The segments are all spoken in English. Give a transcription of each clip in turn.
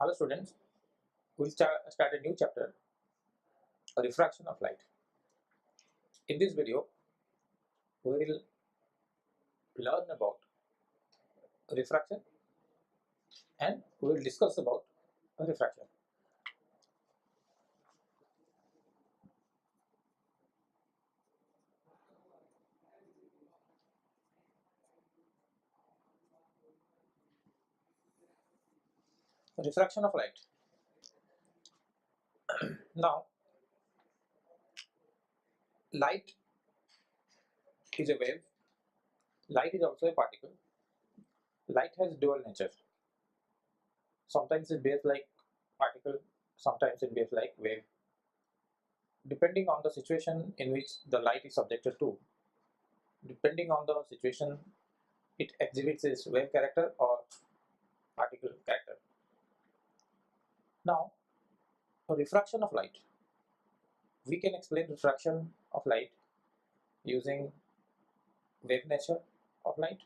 Hello students, we'll start a new chapter, a refraction of light. In this video, we will learn about refraction and we will discuss about refraction. Refraction of light. Now, light is a wave, light is also a particle. Light has dual nature. Sometimes it behaves like particle, sometimes it behaves like wave. Depending on the situation in which the light is subjected to, depending on the situation, it exhibits its wave character or particle character. Now, a refraction of light. We can explain refraction of light using wave nature of light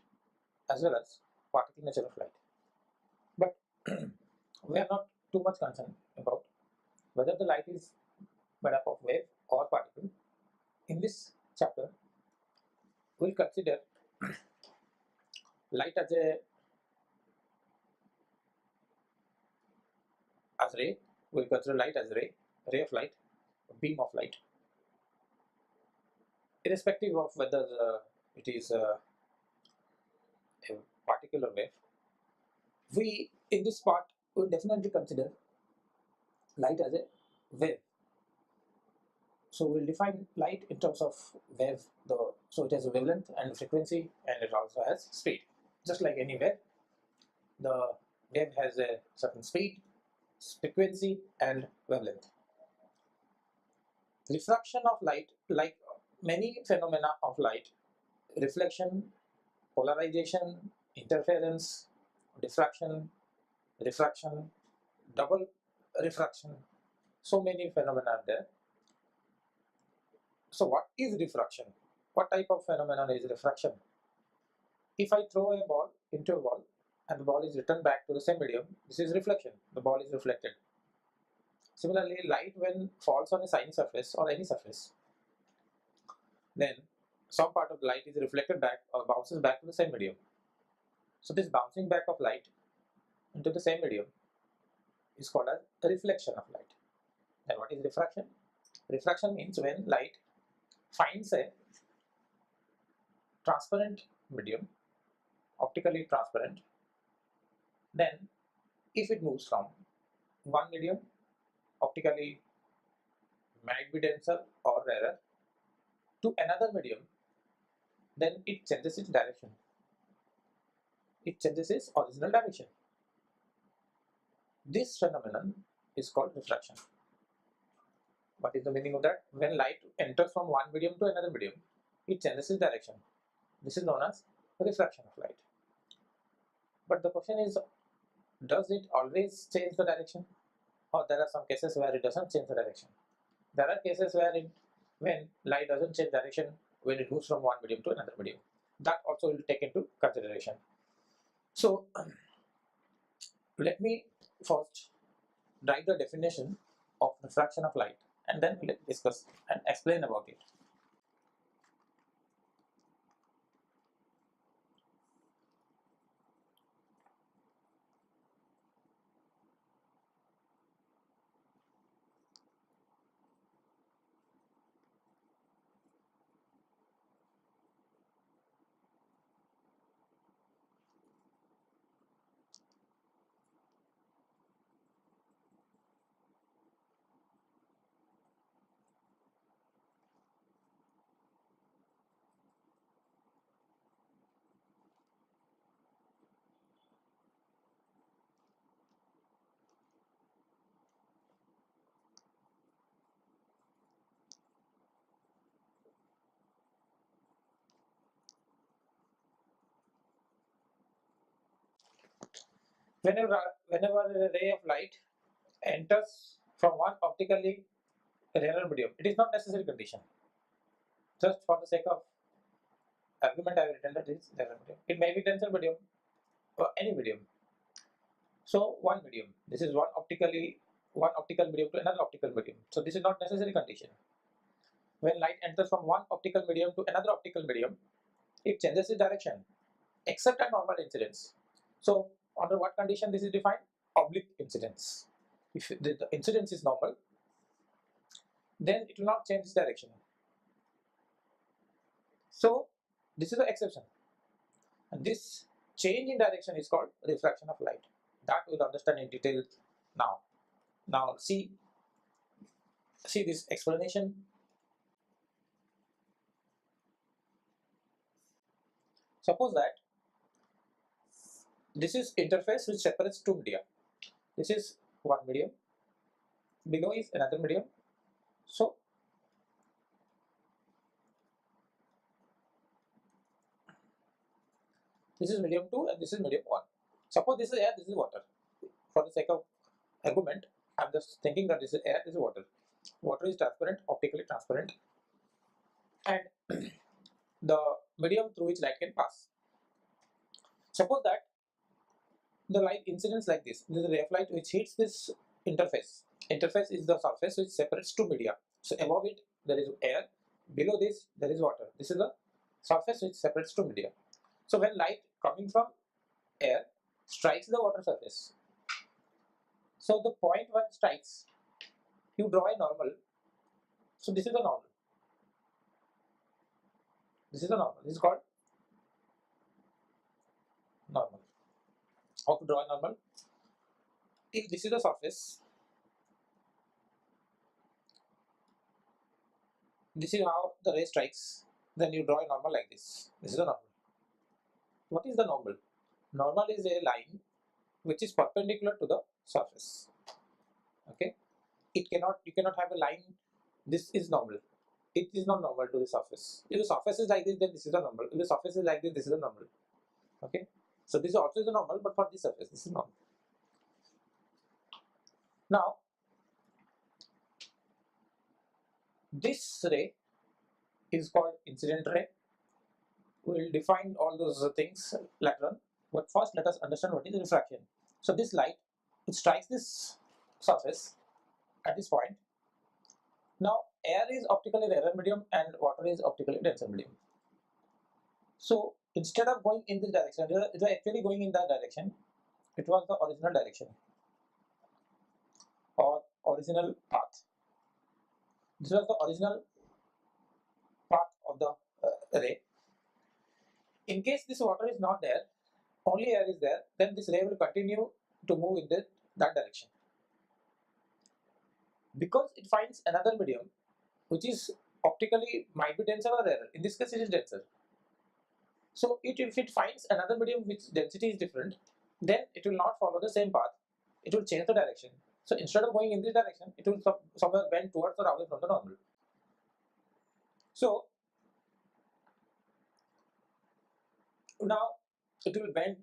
as well as particle nature of light. But we are not too much concerned about whether the light is made up of wave or particle. In this chapter, we'll consider light as ray. We'll consider light as ray of light, a beam of light, irrespective of whether it is a particle or wave. We in this part will definitely consider light as a wave. So we'll define light in terms of wave. So it has a wavelength and frequency, and it also has speed. Just like any wave, the wave has a certain speed, frequency, and wavelength. Refraction of light, like many phenomena of light, reflection, polarization, interference, diffraction, refraction, double refraction, so many phenomena are there. So what is refraction? What type of phenomenon is refraction? If I throw a ball into a wall and the ball is returned back to the same medium, this is reflection. The ball is reflected. Similarly, light when falls on a shiny surface or any surface, then some part of the light is reflected back or bounces back to the same medium. So this bouncing back of light into the same medium is called as a reflection of light. And what is refraction? Refraction means when light finds a transparent medium, optically transparent, then if it moves from one medium, optically might be denser or rarer, to another medium, then it changes its direction. It changes its original direction. This phenomenon is called refraction. What is the meaning of that? When light enters from one medium to another medium, it changes its direction. This is known as refraction of light. But the question is, does it always change the direction? Or there are some cases where it doesn't change the direction. There are cases where when light doesn't change direction when it moves from one medium to another medium. That also will take into consideration. So let me first write the definition of refraction of light and then we'll discuss and explain about it. Whenever a ray of light enters from one optically rarer medium, it is not necessary condition. Just for the sake of argument, I have written that it is rarer medium. It may be denser medium or any medium. So one medium, this is one optical medium to another optical medium. So this is not necessary condition. When light enters from one optical medium to another optical medium, it changes its direction, except at normal incidence. So under what condition this is defined? Oblique incidence. If the incidence is normal, then it will not change its direction. So this is the exception. And this change in direction is called refraction of light. That we'll understand in detail now. Now see this explanation. Suppose that this is interface which separates two media. This is one medium, below is another medium. So this is medium 2 and this is medium 1. Suppose this is air, this is water. For the sake of argument, I'm just thinking that this is air, this is water. Water is transparent, optically transparent, and the medium through which light can pass. Suppose that the light incidence like this. This is a ray of light which hits this interface. Interface is the surface which separates two media. So above it there is air, below this there is water. This is the surface which separates two media. So when light coming from air strikes the water surface, so the point one strikes, you draw a normal. So this is the normal. This is the normal. This is called normal. How to draw a normal? If this is the surface, this is how the ray strikes, then you draw a normal like this. This is the normal. What is the normal? Normal is a line which is perpendicular to the surface. Okay, you cannot have a line. This is normal. It is not normal to the surface. If the surface is like this, then this is the normal. If the surface is like this is the normal. Okay, so this also is the normal, but for this surface, this is normal. Now, this ray is called incident ray. We will define all those things later on. But first, let us understand what is refraction. So this light, it strikes this surface at this point. Now, air is optically rarer medium and water is optically denser medium. So instead of going in this direction, it was actually going in that direction. It was the original direction or original path. This was the original path of the ray. In case this water is not there, only air is there, then this ray will continue to move in that direction. Because it finds another medium which is optically might be denser or rarer. In this case, it is denser. So if it finds another medium which density is different, then it will not follow the same path. It will change the direction. So instead of going in this direction, it will somewhere bend towards or away from the normal. So now it will bend.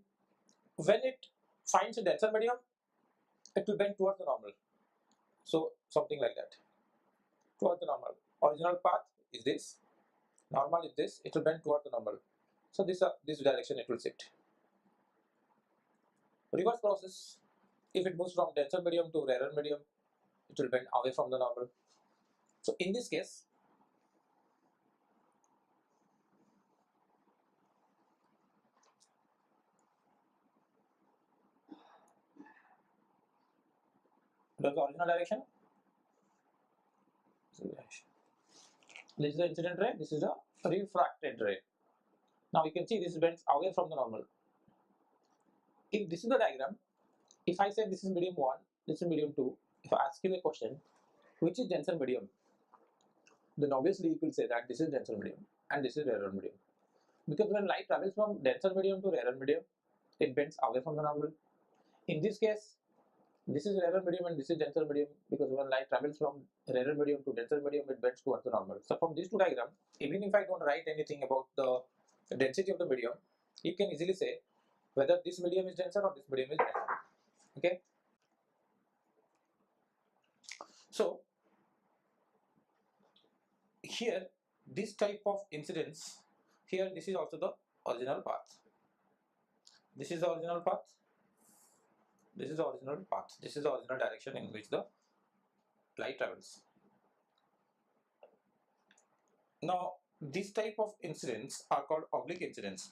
When it finds a denser medium, it will bend towards the normal. So something like that. Towards the normal. Original path is this. Normal is this. It will bend towards the normal. So this direction it will shift. Reverse process. If it moves from denser medium to rarer medium, it will bend away from the normal. So in this case, what is the original direction? This is the incident ray. This is the refracted ray. Now you can see this bends away from the normal. If this is the diagram, if I say this is medium 1, this is medium 2, if I ask you a question, which is denser medium, then obviously you will say that this is denser medium and this is rarer medium. Because when light travels from denser medium to rarer medium, it bends away from the normal. In this case, this is rarer medium and this is denser medium, because when light travels from rarer medium to denser medium, it bends towards the normal. So from these two diagrams, even if I don't write anything about the density of the medium, you can easily say whether this medium is denser or this medium is denser. Okay. So here, this type of incidence, here this is also the original path. This is the original path. This is the original path. This is the original direction in which the light travels. Now, this type of incidents are called oblique incidents.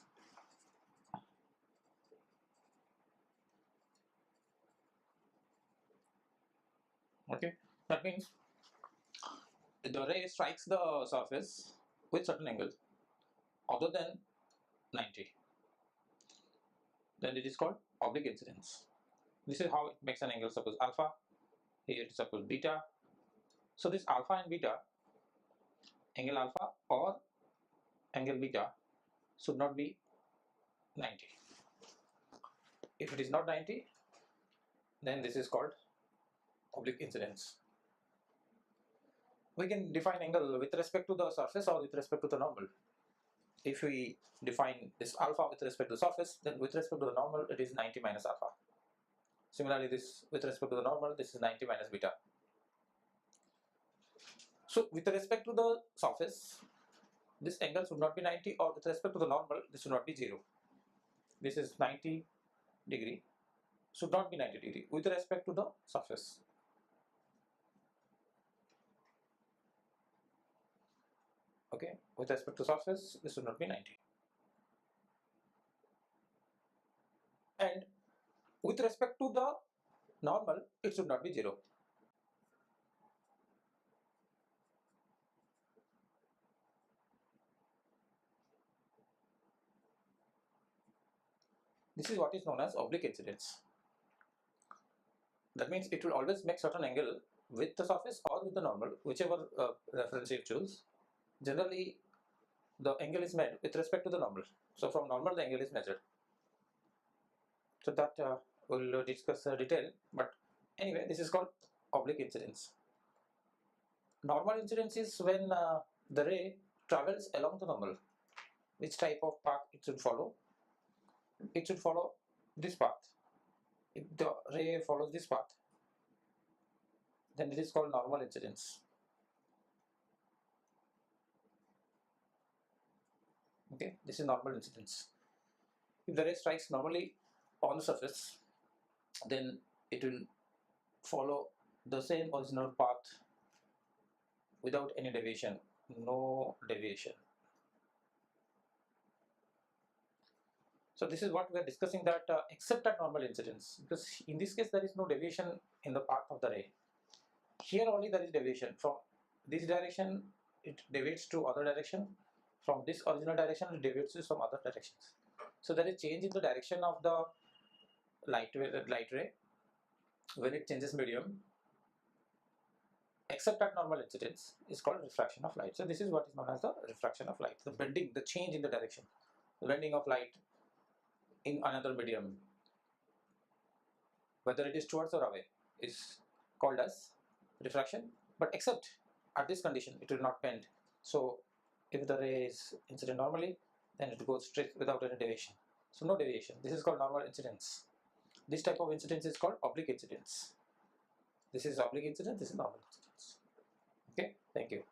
Okay, that means the ray strikes the surface with certain angle other than 90. Then it is called oblique incidence. This is how it makes an angle. Suppose alpha, here it is suppose beta. So this alpha and beta, angle alpha or angle beta, should not be 90. If it is not 90, then this is called oblique incidence. We can define angle with respect to the surface or with respect to the normal. If we define this alpha with respect to the surface, then with respect to the normal, it is 90 minus alpha. Similarly, this with respect to the normal, this is 90 minus beta. So with respect to the surface, this angle should not be 90, or with respect to the normal, this should not be 0. This is 90 degree, should not be 90 degree with respect to the surface. Okay, with respect to surface, this should not be 90. And with respect to the normal, it should not be 0. This is what is known as oblique incidence. That means it will always make certain angle with the surface or with the normal, whichever reference you choose. Generally, the angle is made with respect to the normal. So from normal, the angle is measured. So that we'll discuss detail. But anyway, this is called oblique incidence. Normal incidence is when the ray travels along the normal. Which type of path it should follow? It should follow this path. If the ray follows this path, then it is called normal incidence. Okay, this is normal incidence. If the ray strikes normally on the surface, then it will follow the same original path without any deviation, no deviation. So this is what we are discussing, that except at normal incidence, because in this case there is no deviation in the path of the ray. Here only there is deviation. From this direction it deviates to other direction. From this original direction it deviates to some other directions. So there is change in the direction of the light ray when it changes medium. Except at normal incidence is called refraction of light. So this is what is known as the refraction of light. The bending, the change in the direction, the bending of light in another medium, whether it is towards or away, is called as refraction. But except at this condition, it will not bend. So if the ray is incident normally, then it goes straight without any deviation. So no deviation. This is called normal incidence. This type of incidence is called oblique incidence. This is oblique incidence. This is normal incidence. Okay. Thank you.